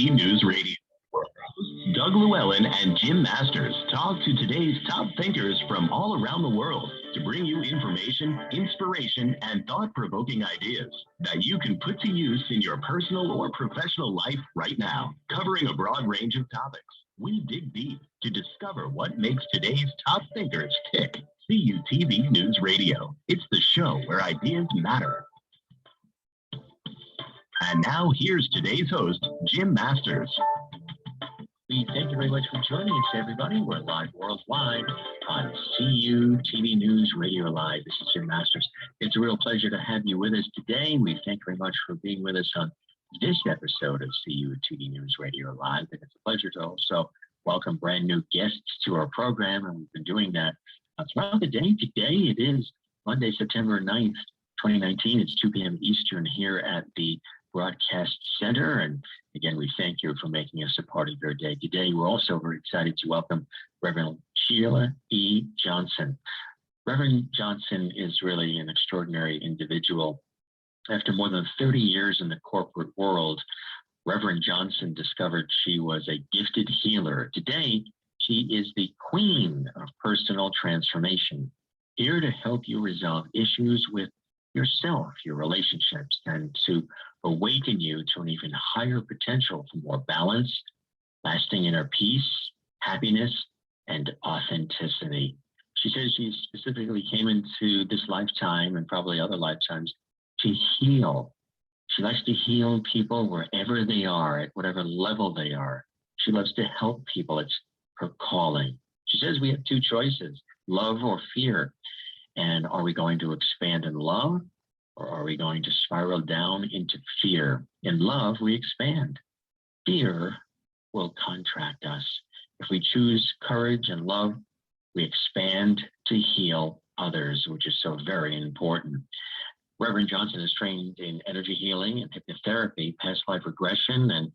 CUTV News Radio. Doug Llewellyn and Jim Masters talk to today's top thinkers from all around the world to bring you information, inspiration, and thought-provoking ideas that you can put to use in your personal or professional life right now. Covering a broad range of topics, we dig deep to discover what makes today's top thinkers tick. CUTV News Radio. It's the show where ideas matter. And now here's today's host, Jim Masters. We thank you very much for joining us, everybody. We're live worldwide on CUTV News Radio Live. This is Jim Masters. It's a real pleasure to have you with us today. We thank you very much for being with us on this episode of CUTV News Radio Live. And it's a pleasure to also welcome brand new guests to our program. And we've been doing that throughout the day. Today it is Monday, September 9th, 2019. It's 2 p.m. Eastern here at the Broadcast Center. And again, we thank you for making us a part of your day. Today, we're also very excited to welcome Reverend Sheila E. Johnson. Reverend Johnson is really an extraordinary individual. After more than 30 years in the corporate world, Reverend Johnson discovered she was a gifted healer. Today, she is the queen of personal transformation, here to help you resolve issues with yourself, your relationships, and to awaken you to an even higher potential for more balance, lasting inner peace, happiness, and authenticity. She says she specifically came into this lifetime and probably other lifetimes to heal. She likes to heal people wherever they are, at whatever level they are. She loves to help people. It's her calling. She says we have two choices, love or fear. And are we going to expand in love, or are we going to spiral down into fear? In love, we expand. Fear will contract us. If we choose courage and love, we expand to heal others, which is so very important. Reverend Johnson is trained in energy healing and hypnotherapy, past life regression, and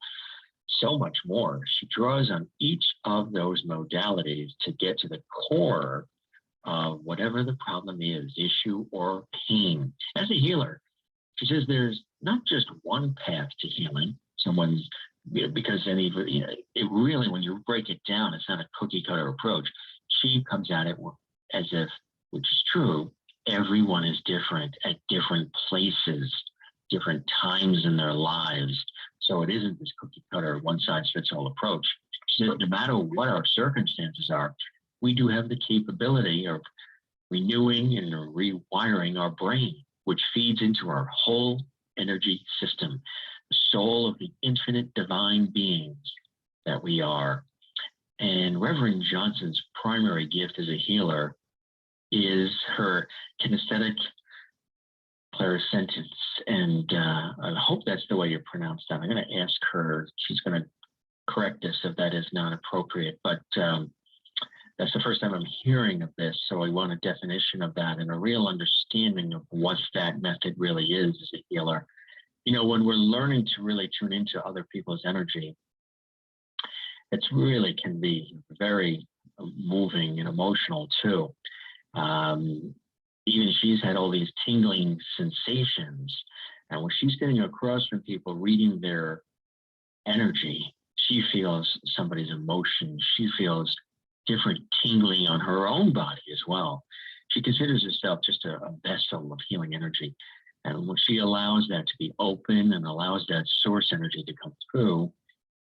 so much more. She draws on each of those modalities to get to the core of whatever the problem is, issue or pain. As a healer, she says there's not just one path to healing. Because it really, when you break it down, it's not a cookie cutter approach. She comes at it as if, which is true, everyone is different at different places, different times in their lives. So it isn't this cookie cutter, one size fits all approach. She says no matter what our circumstances are, we do have the capability of renewing and rewiring our brain, which feeds into our whole energy system, the soul of the infinite divine beings that we are. And Reverend Johnson's primary gift as a healer is her kinesthetic clairsentience. And I hope that's the way you pronounce that. I'm going to ask her, she's going to correct us if that is not appropriate. But that's the first time I'm hearing of this, so I want a definition of that and a real understanding of what that method really is as a healer. You know, when we're learning to really tune into other people's energy, it really can be very moving and emotional too. Even she's had all these tingling sensations, and when she's getting across from people reading their energy, she feels somebody's emotion. She feels different tingling on her own body as well. She considers herself just a vessel of healing energy. And when she allows that to be open and allows that source energy to come through,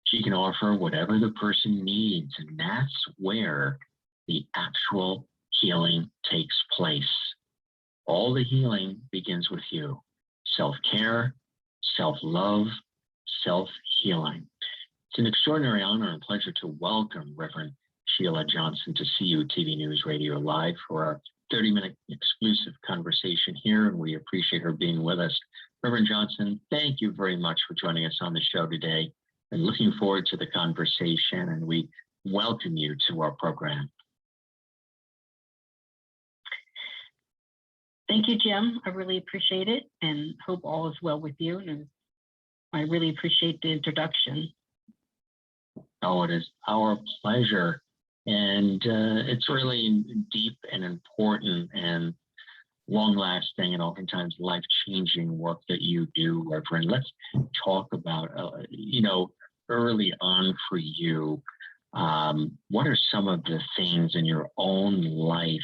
she can offer whatever the person needs. And that's where the actual healing takes place. All the healing begins with you. Self-care, self-love, self-healing. It's an extraordinary honor and pleasure to welcome Reverend Sheila Johnson to CUTV News Radio Live for our 30-minute exclusive conversation here, and we appreciate her being with us. Reverend Johnson, thank you very much for joining us on the show today, and looking forward to the conversation, and we welcome you to our program. Thank you, Jim. I really appreciate it, and hope all is well with you, and I really appreciate the introduction. Oh, it is our pleasure. And it's really deep and important and long-lasting and oftentimes life-changing work that you do, Reverend. Let's talk about, early on for you, what are some of the things in your own life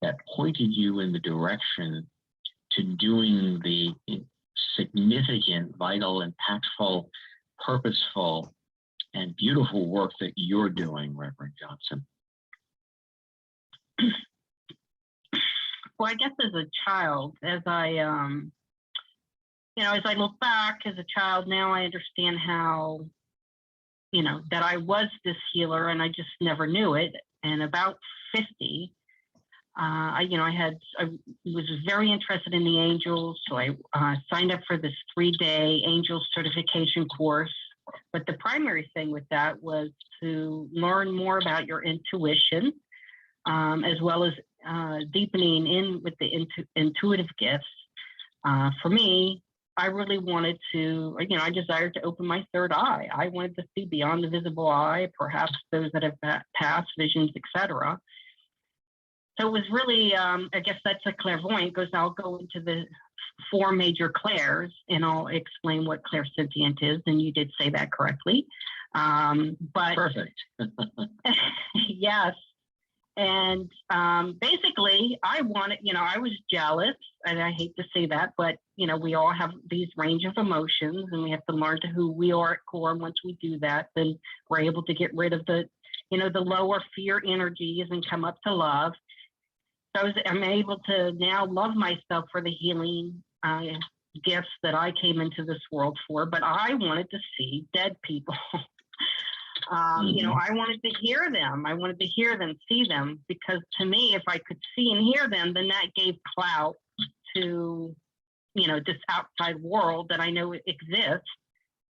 that pointed you in the direction to doing the significant, vital, impactful, purposeful, and beautiful work that you're doing, Reverend Johnson? Well, I guess as a child, as I look back as a child now, I understand how, that I was this healer and I just never knew it. And about 50, I was very interested in the angels. So I signed up for this 3-day angel certification course. But the primary thing with that was to learn more about your intuition, as well as deepening in with the intuitive gifts. For me, I really wanted to, I desired to open my third eye. I wanted to see beyond the visible eye, perhaps those that have passed visions, etc. So it was really, I guess that's a clairvoyant, because I'll go into the 4 major clairs and I'll explain what clairsentient is. And you did say that correctly. But perfect. Yes. And basically, I wanted, I was jealous, and I hate to say that, but, we all have these range of emotions, and we have to learn to who we are at core. And once we do that, then we're able to get rid of the, the lower fear energies and come up to love. So I'm able to now love myself for the healing gifts that I came into this world for, but I wanted to see dead people. I wanted to hear them. I wanted to hear them, see them, because to me, if I could see and hear them, then that gave clout to, this outside world that I know exists.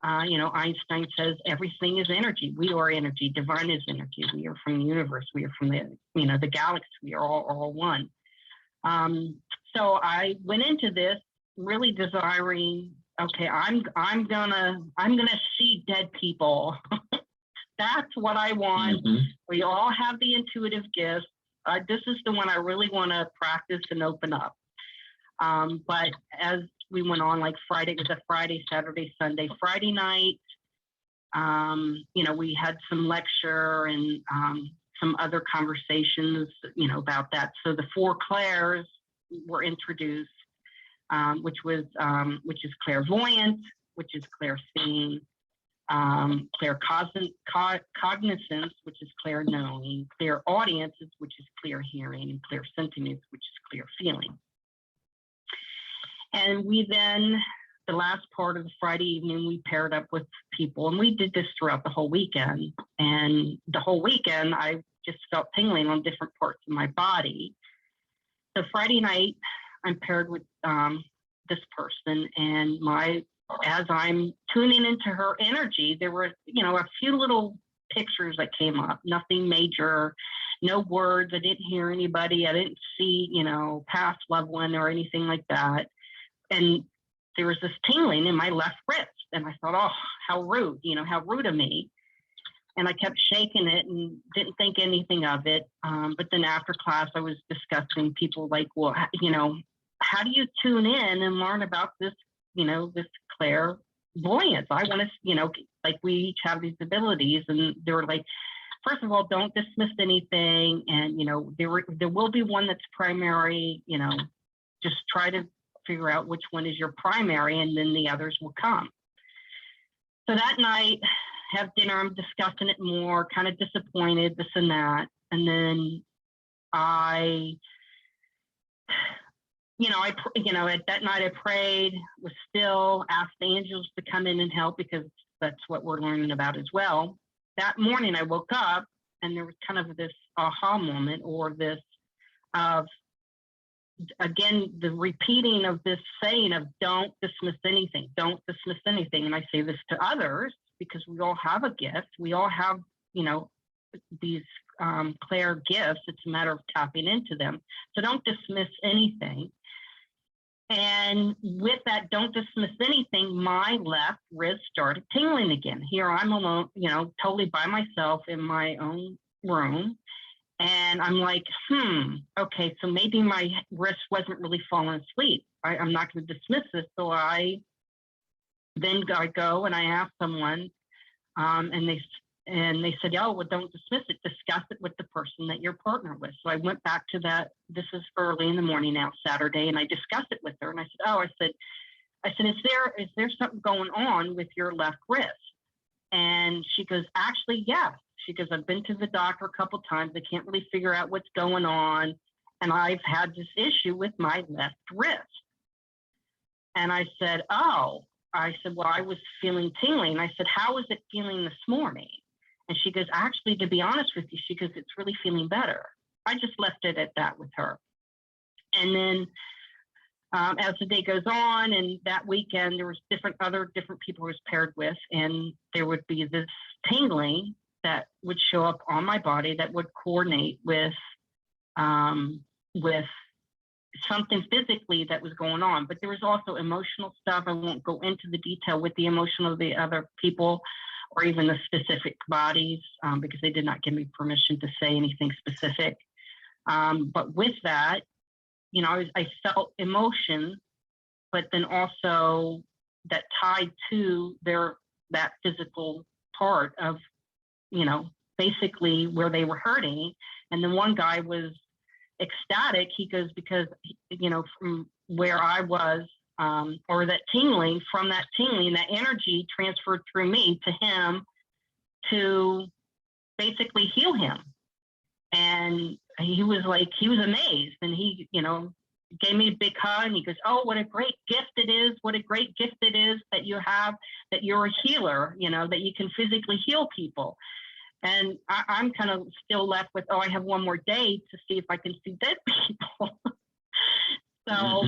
Einstein says everything is energy. We are energy. Divine is energy. We are from the universe. We are from the galaxy. We are all one. So I went into this really desiring, okay, I'm gonna see dead people. That's what I want. Mm-hmm. We all have the intuitive gifts. This is the one I really want to practice and open up. But as we went on, like Friday, it was a Friday, Saturday, Sunday, Friday night, we had some lecture and some other conversations, about that. So the 4 clairs were introduced, which is clairvoyant, which is clairseeing, claircognizance, which is clear knowing, clairaudiences, which is clear hearing, and clairsentience, which is clear feeling. And we then, the last part of the Friday evening, we paired up with people, and we did this throughout the whole weekend. And the whole weekend, I just felt tingling on different parts of my body. So Friday night, I'm paired with this person, and as I'm tuning into her energy, there were, a few little pictures that came up, nothing major, no words. I didn't hear anybody. I didn't see, past loved one or anything like that. And there was this tingling in my left wrist. And I thought, oh, how rude, how rude of me. And I kept shaking it and didn't think anything of it. But then after class, I was discussing people like, well, how do you tune in and learn about this, this clairvoyance? I want to, like we each have these abilities. And they were like, first of all, don't dismiss anything. And, there will be one that's primary, just try to figure out which one is your primary, and then the others will come. So that night, have dinner, I'm discussing it more, kind of disappointed, this and that. And then at that night I prayed, was still, asked the angels to come in and help, because that's what we're learning about as well. That morning I woke up and there was kind of this aha moment, or this again, the repeating of this saying of don't dismiss anything, don't dismiss anything. And I say this to others because we all have a gift. We all have, these clair gifts. It's a matter of tapping into them. So don't dismiss anything. And with that, don't dismiss anything, my left wrist started tingling again. Here I'm alone, totally by myself in my own room. And I'm like, okay, so maybe my wrist wasn't really falling asleep. I'm not going to dismiss this. So I go and I ask someone, And they said, oh, well, don't dismiss it. Discuss it with the person that you're partnered with. So I went back to that. This is early in the morning now, Saturday, and I discussed it with her. And I said, oh, I said, is there something going on with your left wrist? And she goes, actually, yes. She goes, I've been to the doctor a couple of times. They can't really figure out what's going on. And I've had this issue with my left wrist. And I said, oh, I said, well, I was feeling tingling. I said, how is it feeling this morning? And she goes, actually, to be honest with you, she goes, it's really feeling better. I just left it at that with her. And then as the day goes on, and that weekend, there was different people I was paired with, and there would be this tingling that would show up on my body that would coordinate with something physically that was going on. But there was also emotional stuff. I won't go into the detail with the emotional of the other people, or even the specific bodies, because they did not give me permission to say anything specific. But with that, you know, I felt emotion, but then also that tied to that physical part of, you know, basically where they were hurting. And then one guy was ecstatic. He goes, because, you know, from where I was, or that tingling, that energy transferred through me to him to basically heal him. And he was amazed. And he, you know, gave me a big hug, and he goes, oh, what a great gift it is. What a great gift it is that you have, that you're a healer, you know, that you can physically heal people. And I'm kind of still left with, oh, I have one more day to see if I can see dead people. So,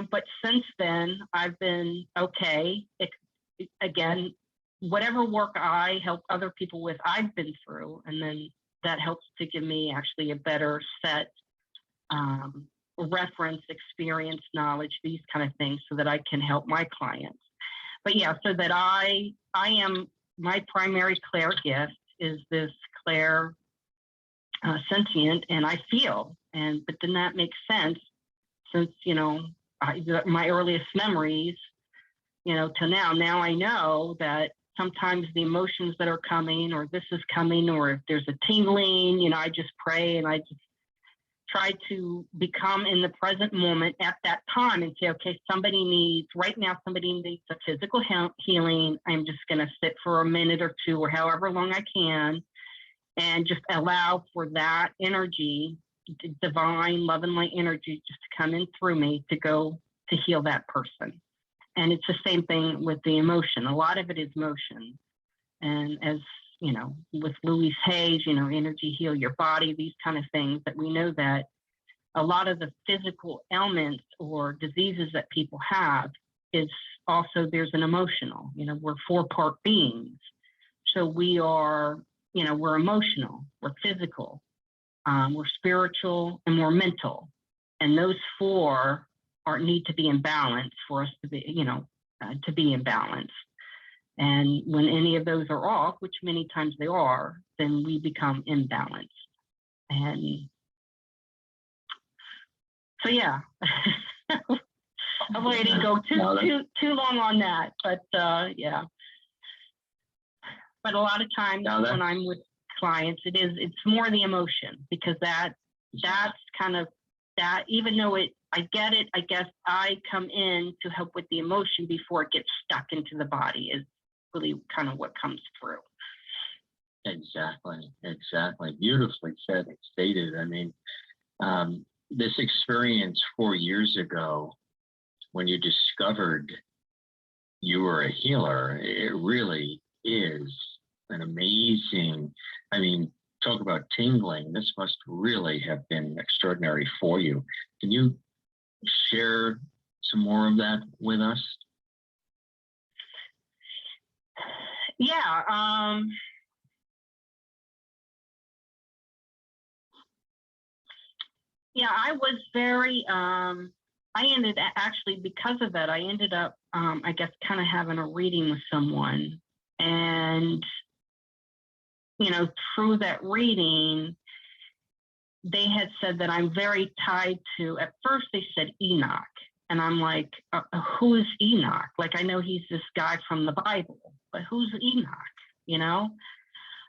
but since then, I've been okay. Again, whatever work I help other people with, I've been through. And then that helps to give me actually a better set, reference, experience, knowledge, these kind of things, so that I can help my clients. But yeah, so that I am, my primary clair gift is this clair sentient, and I feel. But then that makes sense, since, you know, my earliest memories, you know, to now I know that sometimes the emotions that are coming, or this is coming, or if there's a tingling, you know, I just pray, and I just try to become in the present moment at that time and say, okay, somebody needs a physical healing. I'm just going to sit for a minute or two, or however long I can, and just allow for that energy, divine love and light energy, just to come in through me to go to heal that person. And it's the same thing with the emotion. A lot of it is motion. And as you know, with Louise Hay's, you know, energy heal your body, these kind of things, that we know that a lot of the physical ailments or diseases that people have is also, there's an emotional, you know, we're 4-part beings. So we are, you know, we're emotional, we're physical, we're spiritual, and we're mental. And those 4 need to be in balance for us to be, you know, to be in balance. And when any of those are off, which many times they are, then we become imbalanced. And so, yeah, hopefully I didn't go too long on that, but yeah. But a lot of times when I'm with clients, it's more the emotion, because that's kind of that, even though I get it, I guess I come in to help with the emotion before it gets stuck into the body, is really kind of what comes through. Exactly. Beautifully said and stated. I mean, this experience 4 years ago, when you discovered you were a healer, it really is an amazing, I mean, talk about tingling. This must really have been extraordinary for you. Can you share some more of that with us? Yeah. Yeah, I was very, because of that, I ended up, I guess, kind of having a reading with someone. And, you know, through that reading, they had said that I'm very tied to, at first they said Enoch. And I'm like, who is Enoch? Like, I know he's this guy from the Bible, but who's Enoch, you know?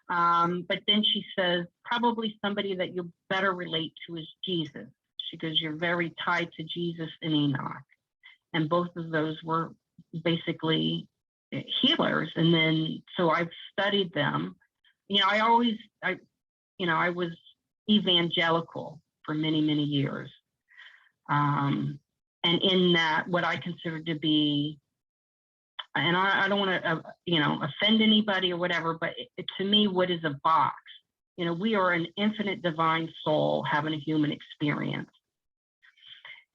But then she says, probably somebody that you better relate to is Jesus. She goes, you're very tied to Jesus and Enoch. And both of those were basically healers. And then, so I've studied them. You know, I was evangelical for many, many years. And in that, what I consider to be, and I don't want to, offend anybody or whatever, but to me, what is a box? You know, we are an infinite divine soul having a human experience.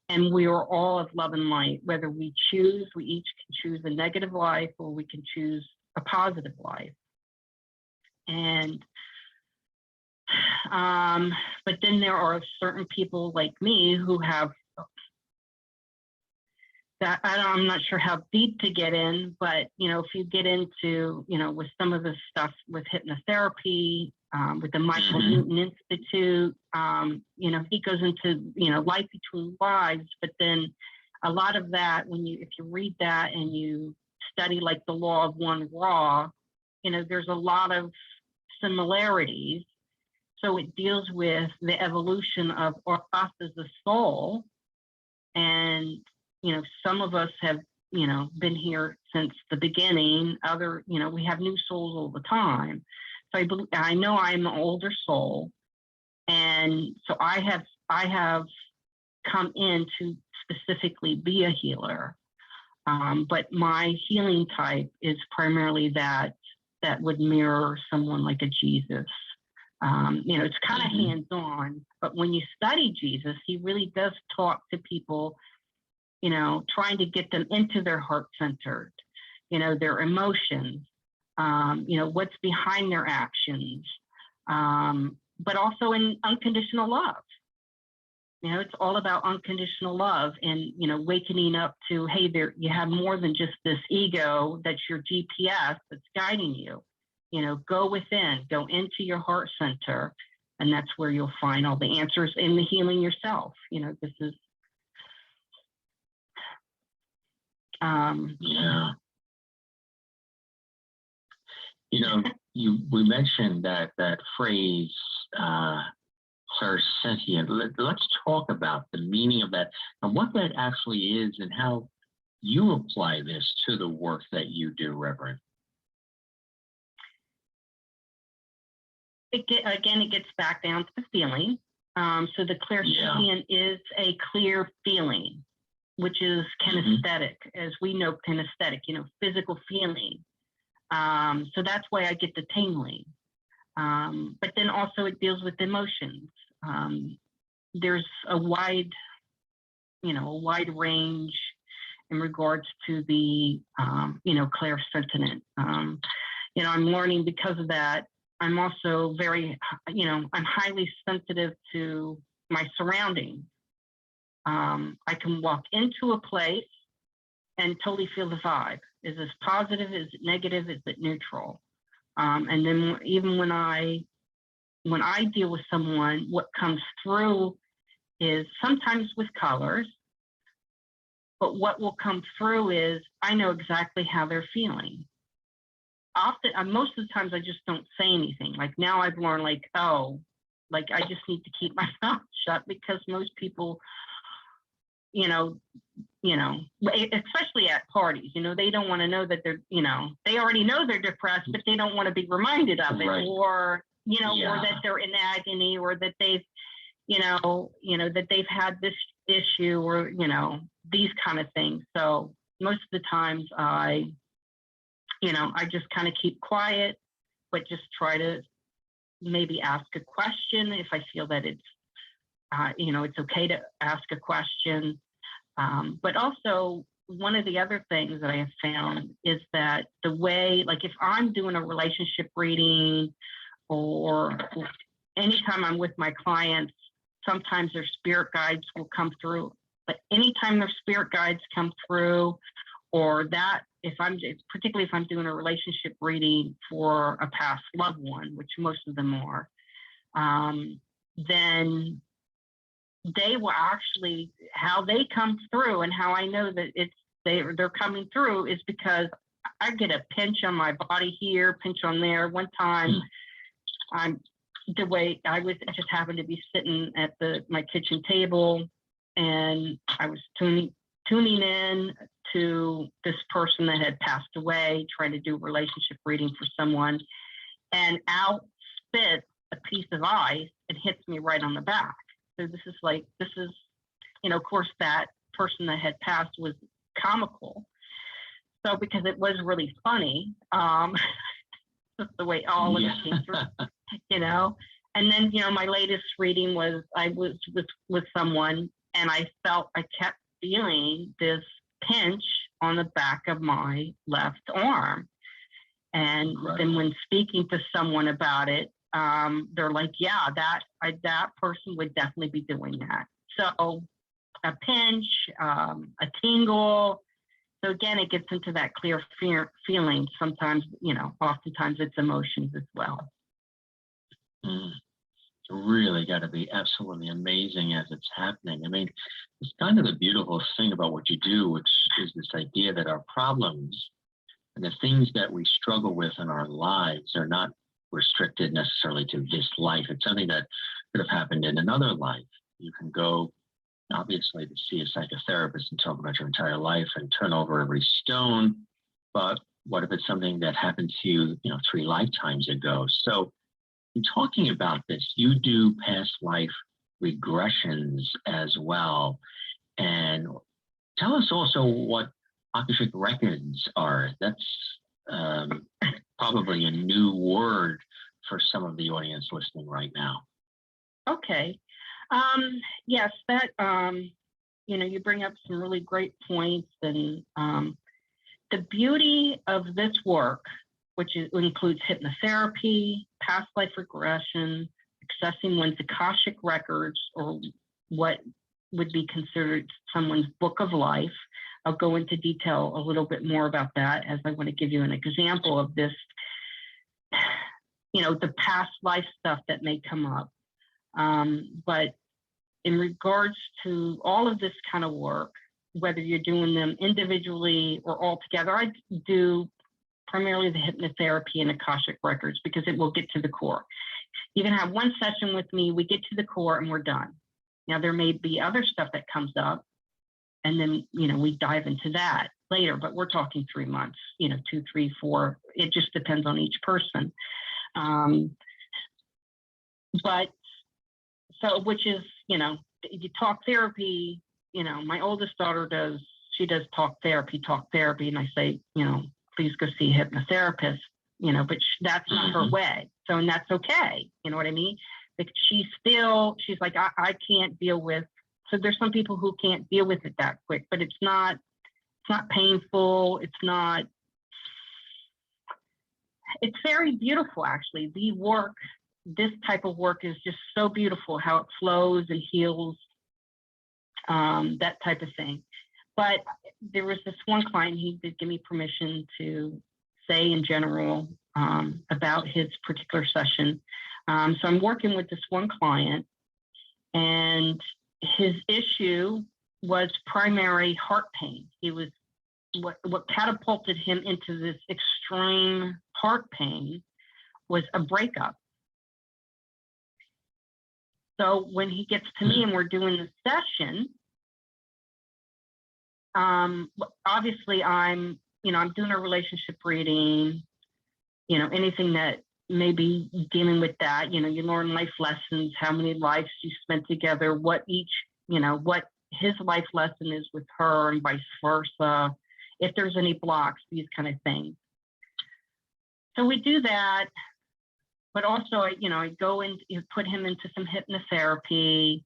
And we are all of love and light, whether we each can choose a negative life or we can choose a positive life. And, but then there are certain people like me who have that, I'm not sure how deep to get in, but, you know, if you get into, you know, with some of the stuff with hypnotherapy, with the Michael Newton Institute, you know, he goes into, you know, life between lives, but then a lot of that, if you read that and you study like the law of one raw, you know, there's a lot of similarities. So it deals with the evolution of us as a soul. And, you know, some of us have, you know, been here since the beginning. You know, we have new souls all the time. So I know I'm an older soul. And so I have come in to specifically be a healer. But my healing type is primarily that would mirror someone like a Jesus. You know, it's kind of hands-on, but when you study Jesus, he really does talk to people, you know, trying to get them into their heart-centered, you know, their emotions, you know, what's behind their actions, but also in unconditional love. You know, it's all about unconditional love and, you know, wakening up to, hey, you have more than just this ego that's your GPS that's guiding you. You know, go within, go into your heart center, and that's where you'll find all the answers in the healing yourself. You know, this is, yeah. You know, we mentioned that phrase, clairsentient. Let's talk about the meaning of that and what that actually is and how you apply this to the work that you do, Reverend. It gets back down to the feeling. So the clairsentient is a clear feeling, which is kinesthetic, as we know kinesthetic, you know, physical feeling. So that's why I get the tingling. But then also it deals with emotions. There's a wide range in regards to the, you know, clairsentient. You know, I'm learning because of that. I'm also very, you know, I'm highly sensitive to my surroundings. I can walk into a place and totally feel the vibe. Is this positive? Is it negative? Is it neutral? And then even when I deal with someone, what comes through is sometimes with colors, but what will come through is I know exactly how they're feeling. Often, most of the times I just don't say anything. Like now I've learned like, oh, like I just need to keep my mouth shut because most people, you know, especially at parties, you know, they don't want to know that they're, you know, they already know they're depressed, but they don't want to be reminded of it, or, you know, or that they're in agony, or that they've, you know, that they've had this issue, or, you know, these kind of things. So most of the times I just kind of keep quiet, but just try to maybe ask a question if I feel that it's, you know, it's okay to ask a question. But also, one of the other things that I have found is that the way, like if I'm doing a relationship reading or anytime I'm with my clients, sometimes their spirit guides will come through. But anytime their spirit guides come through, or that, particularly if I'm doing a relationship reading for a past loved one, which most of them are, then they will actually, how they come through and how I know that they're coming through is because I get a pinch on my body here, pinch on there. One time, I just happened to be sitting at my kitchen table, and I was tuning in to this person that had passed away, trying to do a relationship reading for someone, and out spits a piece of ice and hits me right on the back. So this is, of course, that person that had passed was comical. So because it was really funny, just the way all of it came through, And then, my latest reading was I was with someone, and I kept feeling this pinch on the back of my left arm. And then when speaking to someone about it, they're like, yeah, that person would definitely be doing that. So a pinch, a tingle. So again, it gets into that clear feeling. Sometimes, oftentimes it's emotions as well. It's really got to be absolutely amazing as it's happening. I mean, it's kind of the beautiful thing about what you do, which is this idea that our problems and the things that we struggle with in our lives are not restricted necessarily to this life. It's something that could have happened in another life. You can go, obviously, to see a psychotherapist and talk about your entire life and turn over every stone. But what if it's something that happened to you, 3 lifetimes ago? So in talking about this, you do past life regressions as well. And tell us also what Akashic records are. That's probably a new word for some of the audience listening right now. Okay. Yes, that, you bring up some really great points. And the beauty of this work, which includes hypnotherapy, past life regression, accessing one's Akashic records, or what would be considered someone's book of life. I'll go into detail a little bit more about that, as I want to give you an example of this, the past life stuff that may come up. But in regards to all of this kind of work, whether you're doing them individually or all together, I do primarily the hypnotherapy and Akashic records, because it will get to the core. You can have one session with me, we get to the core, and we're done. Now, there may be other stuff that comes up, and then, we dive into that later, but we're talking 3 months, 2, 3, 4. It just depends on each person. But so, which is, you talk therapy, my oldest daughter does talk therapy. And I say, please go see a hypnotherapist, but that's not her way. So, and that's okay. You know what I mean? Like she's like, I can't deal with, so there's some people who can't deal with it that quick, but it's not painful. It's very beautiful, actually. This type of work is just so beautiful, how it flows and heals, that type of thing. But there was this one client, he did give me permission to say in general about his particular session. So I'm working with this one client, and his issue was primary heart pain. He was what catapulted him into this extreme heart pain was a breakup. So when he gets to me and we're doing the session, obviously I'm doing a relationship reading, anything that may be dealing with that, you learn life lessons, how many lives you spent together, what his life lesson is with her and vice versa, if there's any blocks, these kind of things. So we do that, but also, I go in, put him into some hypnotherapy,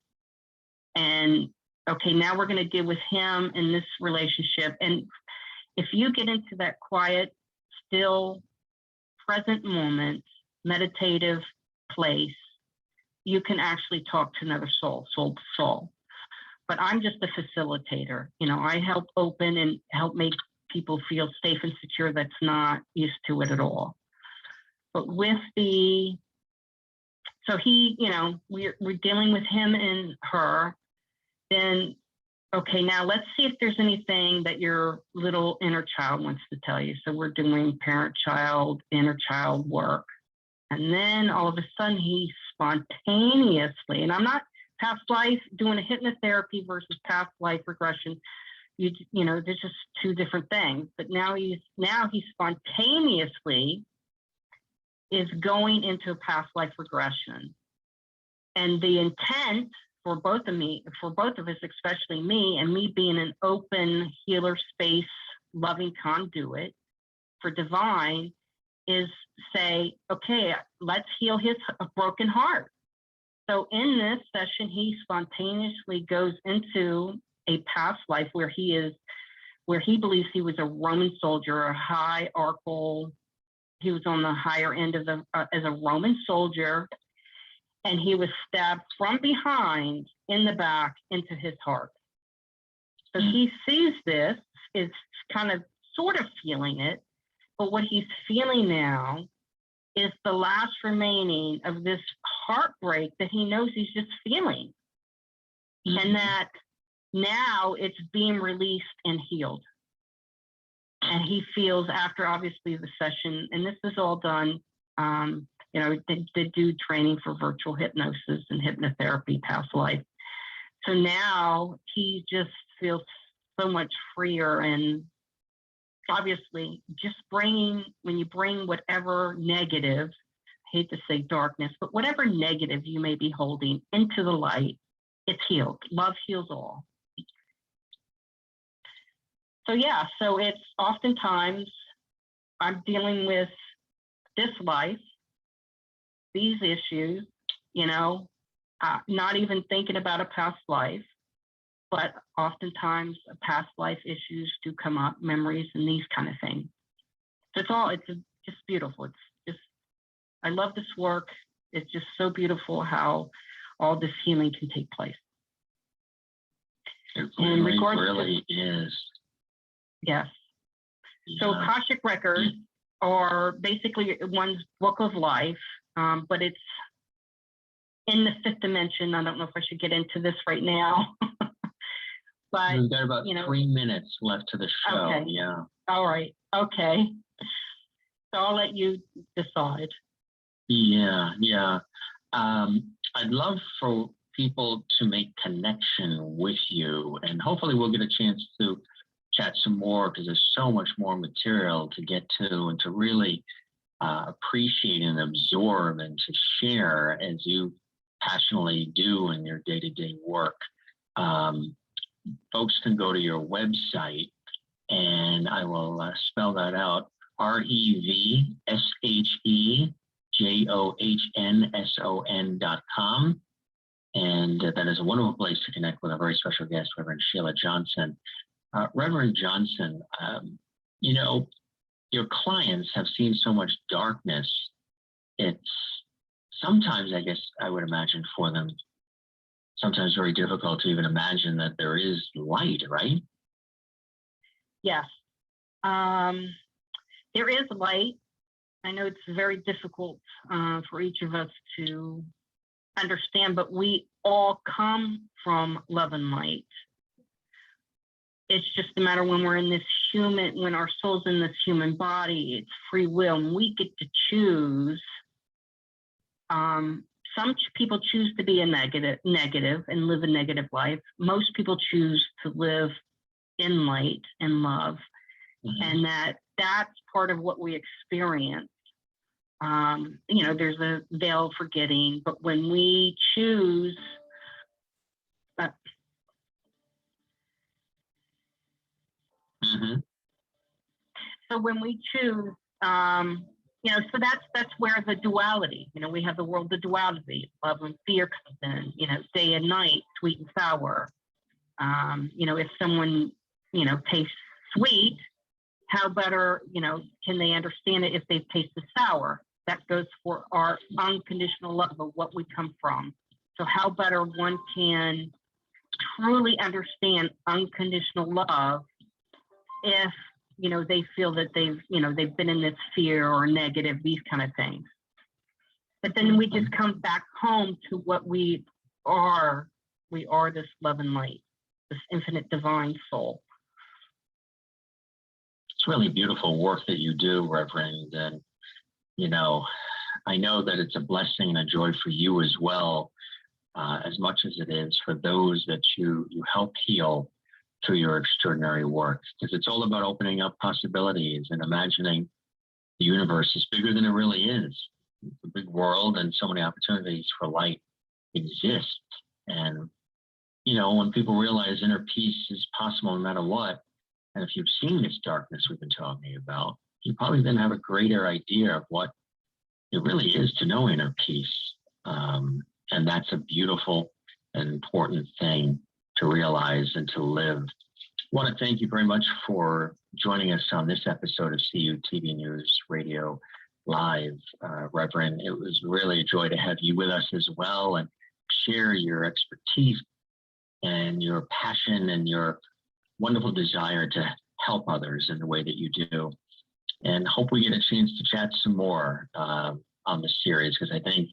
and okay, now we're going to deal with him in this relationship. And if you get into that quiet, still, present moment, meditative place, you can actually talk to another soul to soul. But I'm just a facilitator. I help open and help make people feel safe and secure that's not used to it at all. But with so he, we're dealing with him and her. Then, okay, now let's see if there's anything that your little inner child wants to tell you. So we're doing parent-child, inner-child work. And then all of a sudden he spontaneously, and I'm not past life, doing a hypnotherapy versus past life regression. You know, there's just two different things. But now he spontaneously is going into a past life regression. And the intent for both of us, especially me, and me being an open healer space, loving conduit for divine, is say, okay, let's heal his broken heart. So in this session, he spontaneously goes into a past life where he believes he was a Roman soldier, a hierarchical. He was on the higher end of as a Roman soldier, and he was stabbed from behind in the back into his heart. So he sees this, is kind of sort of feeling it, but what he's feeling now is the last remaining of this heartbreak that he knows he's just feeling. And that now it's being released and healed. And he feels, after obviously the session, and this is all done, you know, they do training for virtual hypnosis and hypnotherapy, past life. So now he just feels so much freer. And obviously just when you bring whatever negative, I hate to say darkness, but whatever negative you may be holding into the light, it's healed. Love heals all. So yeah, so it's oftentimes I'm dealing with this life, these issues, you know, not even thinking about a past life, but oftentimes past life issues do come up, memories and these kind of things. So it's just beautiful. It's just, I love this work. It's just so beautiful how all this healing can take place. It really is. Yes. Yeah. So Akashic records are basically one's book of life, but it's in the fifth dimension. I don't know if I should get into this right now. But we've got about 3 minutes left to the show. Okay. Yeah. All right. Okay. So I'll let you decide. Yeah. Yeah. I'd love for people to make connection with you, and hopefully we'll get a chance to chat some more, because there's so much more material to get to and to really appreciate and absorb and to share as you passionately do in your day-to-day work. Folks can go to your website, and I will spell that out: REVSHEJOHNSON.com. And that is a wonderful place to connect with a very special guest, Reverend Sheila Johnson. Reverend Johnson, you know, your clients have seen so much darkness. It's sometimes, I guess, I would imagine for them, sometimes very difficult to even imagine that there is light, right? Yes. There is light. I know it's very difficult for each of us to understand, but we all come from love and light. It's just a matter when we're in this when our soul's in this human body, it's free will, and we get to choose. Some people choose to be a negative and live a negative life. Most people choose to live in light and love, and that's part of what we experience. You know, there's a veil of forgetting, but when we choose, so when we choose, you know, so that's where the duality, you know, we have the world of duality, love and fear comes in, you know, day and night, sweet and sour. You know, if someone, you know, tastes sweet, how better, you know, can they understand it if they've tasted sour? That goes for our unconditional love of what we come from. So how better one can truly understand unconditional love if, you know, they feel that they've been in this fear or negative, these kind of things. But then we just come back home to what we are. We are this love and light. this infinite divine soul. It's really beautiful work that you do, Reverend. And, I know that it's a blessing and a joy for you as well, as much as it is for those that you help heal through your extraordinary work. Because it's all about opening up possibilities and imagining the universe is bigger than it really is. It's a big world and so many opportunities for light exist. And, when people realize inner peace is possible no matter what, and if you've seen this darkness we've been talking about, you probably then have a greater idea of what it really is to know inner peace. And that's a beautiful and important thing to realize and to live. I want to thank you very much for joining us on this episode of CUTV News Radio Live, Reverend. It was really a joy to have you with us as well and share your expertise and your passion and your wonderful desire to help others in the way that you do. And hope we get a chance to chat some more on this series, because I think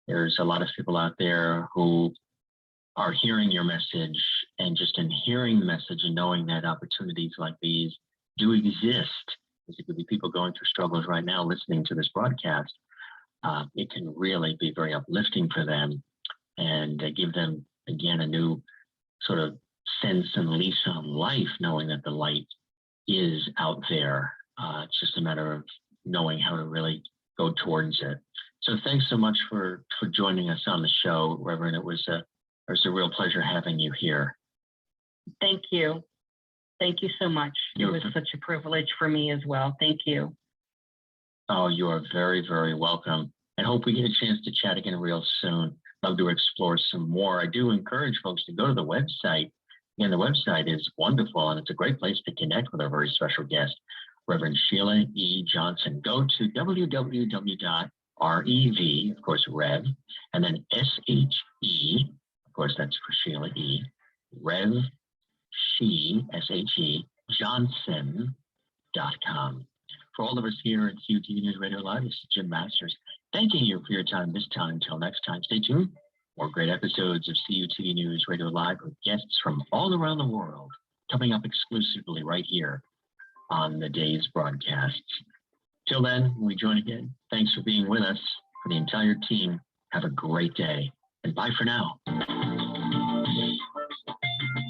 there's a lot of people out there who are hearing your message, and just in hearing the message and knowing that opportunities like these do exist, because it could be people going through struggles right now listening to this broadcast, it can really be very uplifting for them and give them, again, a new sort of sense and lease on life, knowing that the light is out there. It's just a matter of knowing how to really go towards it. So thanks so much for joining us on the show, Reverend. It was a real pleasure having you here. Thank you. Thank you so much. It was such a privilege for me as well. Thank you. Oh, you are very, very welcome. And hope we get a chance to chat again real soon. Love to explore some more. I do encourage folks to go to the website. Again, the website is wonderful, and it's a great place to connect with our very special guest, Reverend Sheila E. Johnson. Go to www.rev, of course, Rev, and then SHE, of course, that's for Sheila E. Rev, She, S-H-E, Johnson.com. For all of us here at CUTV News Radio Live, this is Jim Masters, thanking you for your time this time. Until next time, stay tuned. More great episodes of CUTV News Radio Live with guests from all around the world coming up exclusively right here on the day's broadcasts. Till then, when we join again, thanks for being with us. For the entire team, have a great day, and bye for now.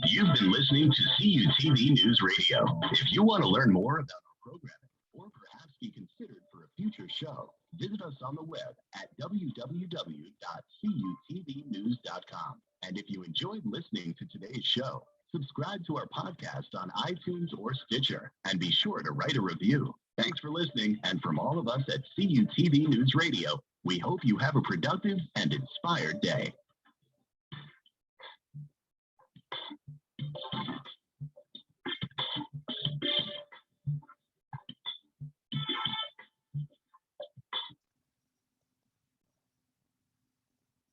You've been listening to CUTV News Radio. If you want to learn more about our programming, or perhaps be considered for a future show, visit us on the web at www.cutvnews.com. And if you enjoyed listening to today's show, subscribe to our podcast on iTunes or Stitcher, and be sure to write a review. Thanks for listening, and from all of us at CUTV News Radio, we hope you have a productive and inspired day.